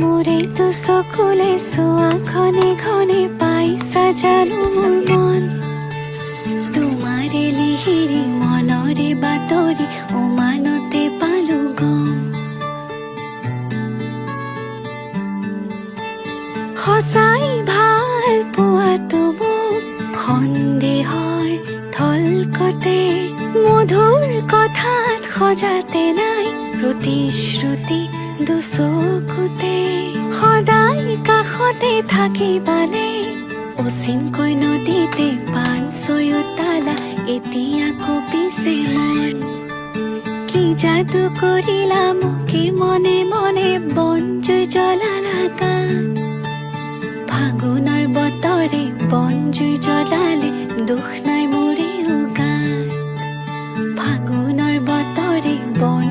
মোৰেতো চকুলে চোৱা ঘনে ঘনে পাইছা জানো মোৰ মন তোমাৰে লিহিৰি মনৰে বাতৰি উমানতে পালো গম সঁচাই ভাল পোৱাটো মোক সন্দেহৰ থলকতে মধুৰ কথাত সজাতে নাই প্ৰতিশ্ৰুতি দুচকুতে সদায় কাষতে থাকিবানে অচিনকৈ নদীতে পান ছয়োতালা এতিয়া কঁপিছে মন কি যাদু কৰিলা মোকে মনে মনে বনজুই জ্বলালা গান ফাগুনৰ বতৰে বনজুই জ্বলালে দুখ নাই মোৰে উগান ফাগুনৰ বতৰে বন